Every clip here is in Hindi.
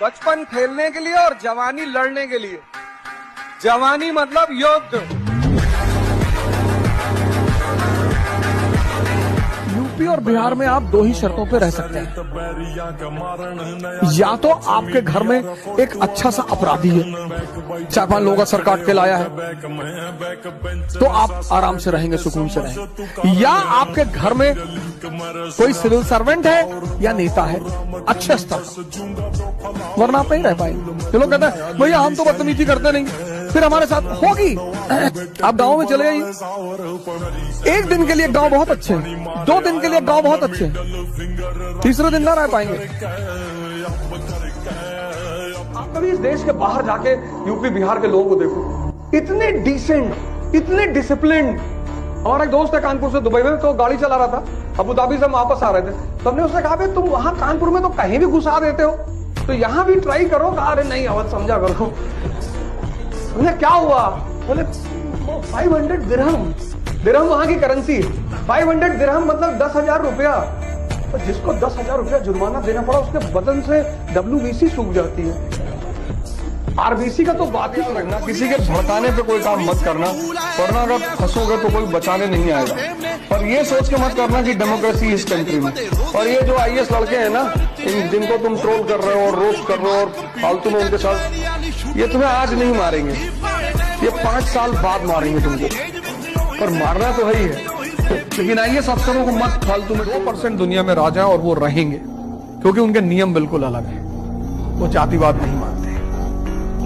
बचपन खेलने के लिए और जवानी लड़ने के लिए। जवानी मतलब युद्ध। यूपी और बिहार में आप दो ही शर्तों पे रह सकते हैं। या तो आपके घर में एक अच्छा सा अपराधी है, 4-5 लोगों का सर काट के लाया है, तो आप आराम से रहेंगे, सुकून से रहेंगे। या आपके घर में कोई सिविल सर्वेंट है या नेता है अच्छे स्तर, वरना आप नहीं रह पाएंगे। लोग कहते हैं भैया हम तो बदतमीजी करते नहीं, फिर हमारे साथ होगी। आप गांव में चले जाइए, एक दिन के लिए गांव बहुत अच्छे हैं, 2 दिन के लिए गांव बहुत अच्छे हैं, तीसरे दिन ना रह पाएंगे। आप कभी इस देश के बाहर जाके यूपी बिहार के लोगों को देखो, इतने डिसेंट, इतने डिसिप्लिन। हमारा एक दोस्त है कानपुर से दुबई में, तो गाड़ी चला रहा था, अबू धाबी से हम वापस आ रहे थे, तो हमने उससे कहा तुम वहां कानपुर में तो कहीं भी घुसा देते हो, तो यहां भी ट्राई करो। कहा अरे नहीं अवध समझा करो। उन्हें क्या हुआ? बोले 500 दिरहम, दिरहम वहां की करेंसी है, 500 दिरहम मतलब 10,000 रुपया। तो जिसको 10,000 रुपया जुर्माना देना पड़ा, उसके बदन से WBC सूख जाती है। RBC का तो बात ही रखना, किसी के भड़काने पे कोई काम मत करना, वरना अगर फंसोगे तो कोई बचाने नहीं आएगा। और ये सोच के मत करना कि डेमोक्रेसी इस कंट्री में। और ये जो IAS लड़के हैं ना, जिनको तुम ट्रोल कर रहे हो और रोस्ट कर रहे हो और फालतू में उनके साथ, ये तुम्हें आज नहीं मारेंगे, ये 5 साल बाद मारेंगे तुमको। पर मारना तो है ही है। लेकिन IAS अफसरों को मत फालतू में। 2% दुनिया में राजा और वो रहेंगे, क्योंकि उनके नियम बिल्कुल अलग है। वो जातिवाद नहीं मानते,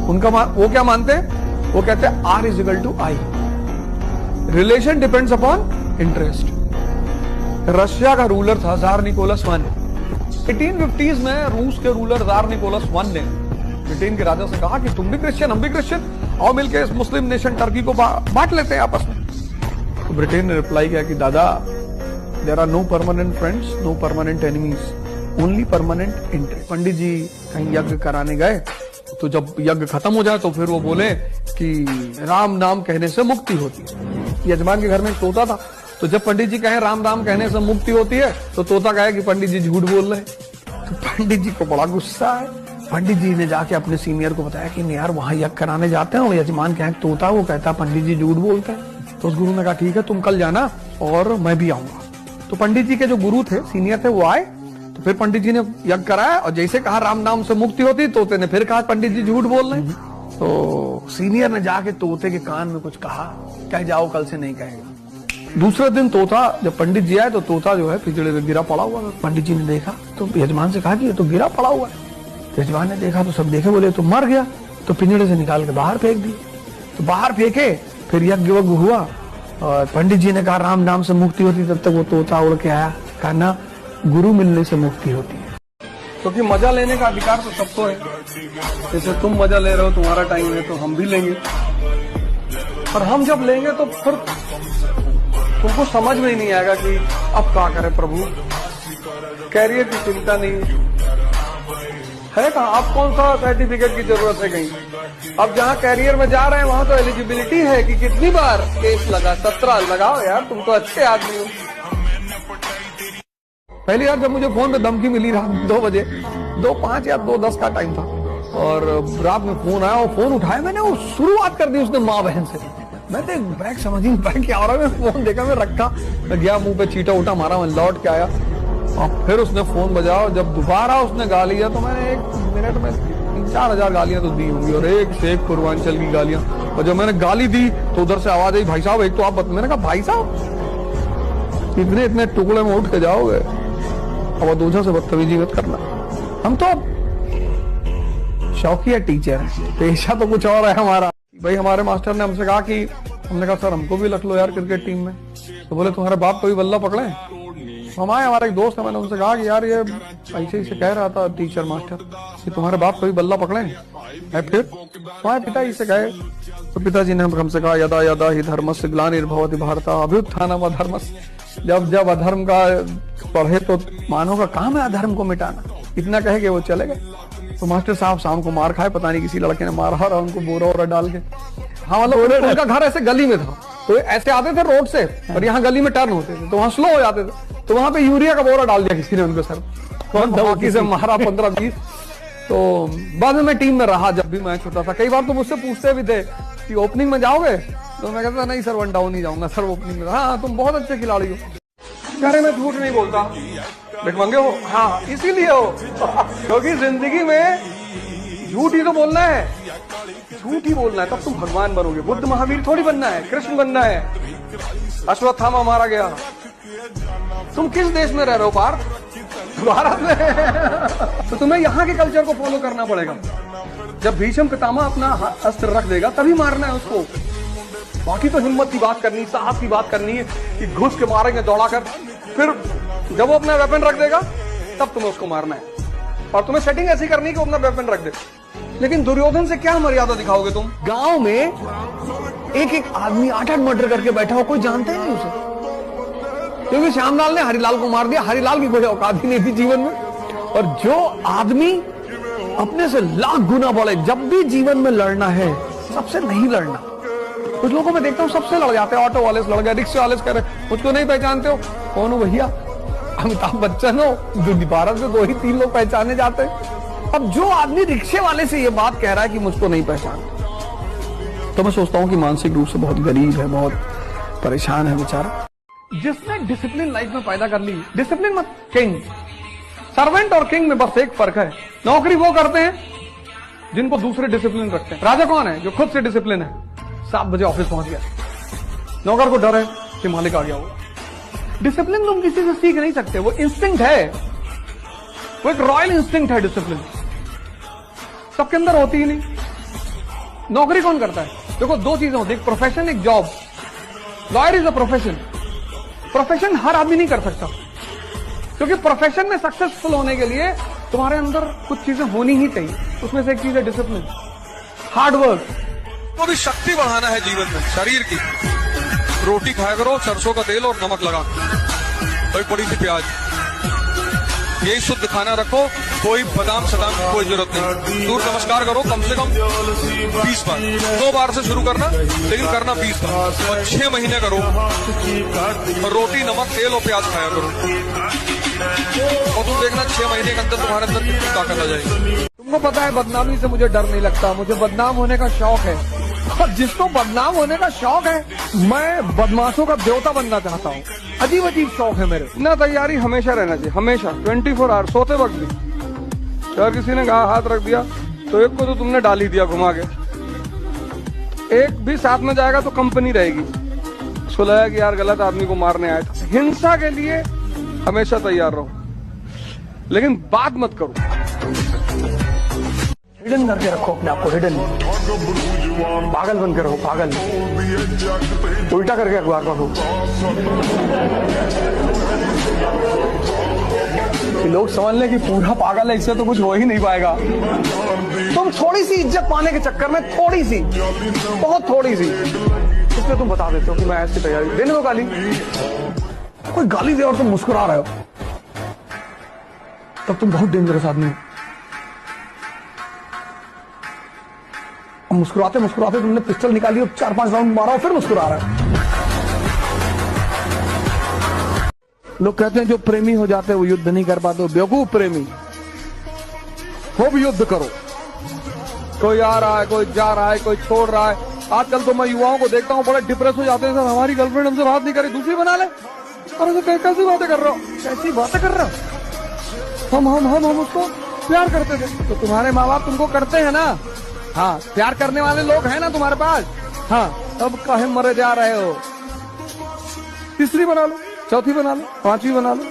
उनका वो क्या मानते हैं? वो कहते हैं R = I, relation depends upon interest. Russia का रूलर था जार निकोलस I। 1850s में रूस के रूलर जार निकोलस I ने ब्रिटेन के राजा से कहा कि तुम भी क्रिश्चियन, हम भी क्रिश्चियन, और मिलकर इस मुस्लिम नेशन टर्की को बांट लेते हैं आपस में। तो ब्रिटेन ने रिप्लाई किया कि दादा, there are no permanent friends, no permanent enemies, only permanent interest. Pandit ji कहीं यज्ञ कराने गए, तो जब यज्ञ खत्म हो जाए तो फिर वो बोले कि राम नाम कहने से मुक्ति होती है। यजमान के घर में तोता था, तो जब पंडित जी कहे राम नाम कहने से मुक्ति होती है, तो तोता कहे कि पंडित जी झूठ बोल रहे हैं। तो पंडित जी को बड़ा गुस्सा है। पंडित जी ने जाके अपने सीनियर को बताया कि यार वहां यज्ञ कराने जाते हैं और यजमान कहे तोता, वो कहता पंडित जी झूठ बोलते हैं। तो उस गुरु ने कहा ठीक है तुम कल जाना और मैं भी आऊंगा। तो पंडित जी के जो गुरु थे, सीनियर थे, वो आए। तो फिर पंडित जी ने यज्ञ कराया और जैसे कहा राम नाम से मुक्ति होती, तोते ने फिर कहा पंडित जी झूठ बोल रहे हैं। तो सीनियर ने जाके तोते के कान में कुछ कहा, कह जाओ कल से नहीं कहेगा। दूसरे दिन तोता, जब पंडित जी आए तो तोता जो है पिंजड़े में गिरा पड़ा हुआ। पंडित जी ने देखा तो यजमान से कहा कि ये तो गिरा पड़ा हुआ है। यजमान ने देखा तो सब देखे, बोले तो मर गया। तो पिंजड़े से निकाल के बाहर फेंक दिए। तो बाहर फेंके, फिर यज्ञ हुआ और पंडित जी ने कहा राम नाम से मुक्ति होती, तब तक वो तोता उड़ के आया, कहा ना गुरु मिलने से मुक्ति होती है। क्योंकि मजा लेने का अधिकार तो सबको है। जैसे तुम मजा ले रहे हो, तुम्हारा टाइम है, तो हम भी लेंगे। और हम जब लेंगे तो फिर तुमको समझ में ही नहीं आएगा कि अब क्या करें प्रभु। कैरियर की चिंता नहीं है कहा, अब कौन सा सर्टिफिकेट की जरूरत है कहीं। अब जहाँ कैरियर में जा रहे हैं वहां तो एलिजिबिलिटी है कि कितनी बार केस लगा, 17 लगाओ यार, तुम तो अच्छे आदमी हो। पहली बार जब मुझे फोन पे धमकी मिली रात 2 बजे, 2:05 या 2:10 का टाइम था, और रात में फोन आया और फोन उठाया मैंने, वो शुरुआत कर दी उसने माँ बहन से। मैं तो बैग समझ नहीं पाया क्या हो रहा है। मैं फोन देखा, मैं रखा, मैं गया मुंह पे चीटा उठा मारा, मैं लौट के आया और फिर उसने फोन बजाया। जब दोबारा उसने गाली दिया तो मैंने 1 मिनट में 3-4 हजार गालियां तो दी होंगी, और एक से एक पूर्वांचल की गालियां। और जब मैंने गाली दी तो उधर से आवाज आई, भाई साहब एक तो आप। मैंने कहा भाई साहब इतने टुकड़े में उठ के जाओगे, और दूसरों से बदतमीजी मत करना। हम तो शौकिया टीचर हैं, पेशा तो कुछ और है हमारा। भाई हमारे मास्टर ने हमसे कहा कि, हमने कहा सर हमको भी रख लो यार क्रिकेट टीम में। तो बोले तुम्हारे बाप को भी बल्ला पकड़े। हम आए, हमारा एक दोस्त है, मैंने उनसे कहा कि यार ये ऐसे ही से कह रहा था टीचर मास्टर कि तुम्हारे बाप को भी बल्ला पकड़े। फिर तुम्हारे पिताजी से कहे, तो पिताजी ने हमसे कहा यदा यदा ही धर्मस्य ग्लानिर्भवति भारत अभ्युत्थानम् अधर्मस्य। जब अधर्म का पढ़े तो मानव का काम है अधर्म को मिटाना। इतना कहे कि वो चले गए। तो मास्टर साहब शाम को मार खाए, पता नहीं किसी लड़के ने मारा और उनको बोरा वोरा डाल के। हाँ मतलब उनका घर ऐसे गली में था, तो ऐसे आते थे रोड से और यहाँ गली में टर्न होते थे, तो वहाँ स्लो हो जाते थे, तो वहाँ पे यूरिया का बोरा डाल दिया किसी ने उनको सर, बाकी से मारा 15-20। तो बाद में मैं टीम में रहा जब भी मैं छोटा था। कई बार तो मुझसे पूछते भी थे कि ओपनिंग में जाओगे, तो मैं कहता नहीं सर, वन डाउन ही जाऊंगा सर, ओपनिंग में। हाँ तुम बहुत अच्छे खिलाड़ी हो। कह रहे मैं झूठ नहीं बोलता, भिखमंगे हो। हाँ इसीलिए हो क्योंकि जिंदगी में झूठ ही तो बोलना है, झूठ ही बोलना है, तब तुम भगवान बनोगे। बुद्ध महावीर थोड़ी बनना है, कृष्ण बनना है। अश्वत्थामा मारा गया। तुम किस देश में रह रहे हो पार्थ? भारत में। तो तुम्हें यहाँ के कल्चर को फॉलो करना पड़ेगा। जब भीष्म पितामह अपना अस्त्र रख देगा तभी मारना है उसको। बाकी तो हिम्मत की बात करनी, साहस की बात करनी है कि घुस के मारेंगे दौड़ाकर। फिर जब वो अपना वेपन रख देगा तब तुम्हें उसको मारना है, और तुम्हें सेटिंग ऐसी करनी है कि वो अपना वेपन रख दे। लेकिन दुर्योधन से क्या मर्यादा दिखाओगे तुम? गांव में एक एक आदमी 8-8 मर्डर करके बैठा हो, कोई जानता ही नहीं उसे, क्योंकि श्यामलाल ने हरिलाल को मार दिया। हरिलाल की कोई औकात ही नहीं थी जीवन में। और जो आदमी अपने से लाख गुना बड़े, जब भी जीवन में लड़ना है सबसे नहीं लड़ना। कुछ लोगों को मैं देखता हूँ सबसे लड़ जाते हैं। ऑटो वाले से लड़ गए, रिक्शे वाले से कह रहे मुझको नहीं पहचानते हो, कौन हो भैया? अमिताभ बच्चन हो? भारत में 2-3 लोग पहचाने जाते हैं। अब जो आदमी रिक्शे वाले से ये बात कह रहा है कि मुझको नहीं पहचानते, तो मैं सोचता हूँ कि मानसिक रूप से बहुत गरीब है, बहुत परेशान है बेचारा। जिसने डिसिप्लिन लाइफ में पैदा कर ली, डिसिप्लिन मत किंग, सर्वेंट और किंग में बस एक फर्क है। नौकरी वो करते हैं जिनको दूसरे डिसिप्लिन रखते हैं। राजा कौन है? जो खुद से डिसिप्लिन है। 7 बजे ऑफिस पहुंच गया, नौकर को डर है कि मालिक आ गया होगा। डिसिप्लिन तुम किसी से सीख नहीं सकते, वो इंस्टिंक्ट है, वो एक रॉयल इंस्टिंक्ट है। डिसिप्लिन सबके अंदर होती ही नहीं। नौकरी कौन करता है? देखो 2 चीजें होती है, एक प्रोफेशन, एक job. Lawyer is a profession. Profession हर आदमी नहीं कर सकता, क्योंकि प्रोफेशन में सक्सेसफुल होने के लिए तुम्हारे अंदर कुछ चीजें होनी ही चाहिए। उसमें से एक चीज है डिसिप्लिन, हार्डवर्क। तो भी शक्ति बढ़ाना है जीवन में, शरीर की। रोटी खाया करो सरसों का तेल और नमक लगा, और एक बड़ी सी प्याज, यही शुद्ध खाना रखो। कोई बादाम सदाम की कोई जरूरत नहीं। सूर्य नमस्कार करो कम से कम 20 बार। 2 बार से शुरू करना, लेकिन करना 20 बार, और 6 महीने करो। और रोटी, नमक, तेल और प्याज खाया करो, और तुम देखना 6 महीने के अंदर तुम्हारे अंदर कितनी ताकत आ जाएगी। तुमको पता है बदनामी से मुझे डर नहीं लगता, मुझे बदनाम होने का शौक है। और जिसको बदनाम होने का शौक है, मैं बदमाशों का देवता बनना चाहता हूँ। अजीब अजीब शौक है मेरे। इतना तैयारी हमेशा रहना चाहिए, हमेशा 24 आवर, सोते वक्त भी। अगर किसी ने हाथ रख दिया तो एक को तो तुमने डाल ही दिया घुमा के, एक भी साथ में जाएगा तो कंपनी रहेगी। उसको लगा कि यार गलत आदमी को मारने आया था। हिंसा के लिए हमेशा तैयार रहो, लेकिन बात मत करो। हिडन करके रखो अपने आप को, हिडन। पागल बन के रहो, पागल। उल्टा करके अखबार पढ़ो। लोग समझ लें कि पूरा पागल है, इससे तो कुछ हो ही नहीं पाएगा। तुम थोड़ी सी इज्जत पाने के चक्कर में, थोड़ी सी, बहुत थोड़ी सी, इसलिए तुम बता देते हो कि मैं ऐसी तैयारी। देने दो गाली, कोई गाली दे और तुम मुस्कुरा रहे हो, तब तुम बहुत डेंजरस आदमी हो। मुस्कुराते मुस्कुराते तुमने पिस्टल निकाली और 4-5 राउंड मारा और फिर मुस्कुरा रहा है। लोग कहते हैं जो प्रेमी हो जाते हैं वो युद्ध नहीं कर पाते। बेवकूफ प्रेमी, खूब युद्ध करो। कोई आ रहा है, कोई जा रहा है, कोई छोड़ रहा है। आजकल तो मैं युवाओं को देखता हूँ बड़े डिप्रेस हो जाते हैं। सर हमारी गर्लफ्रेंड हमसे बात नहीं करी, दूसरी बना ले। अरे तो कैसी बातें कर रहे हो, कैसी बातें कर रहे हो? हम उसको प्यार करते थे। तो तुम्हारे माँ बाप तुमको करते हैं ना? हाँ, प्यार करने वाले लोग हैं ना तुम्हारे पास? हाँ, अब काहे मरे जा रहे हो? तीसरी बना लो, चौथी बना लो, 5वीं बना लो।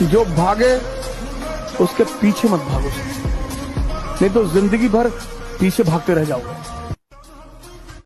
जो भागे उसके पीछे मत भागो, नहीं तो जिंदगी भर पीछे भागते रह जाओगे।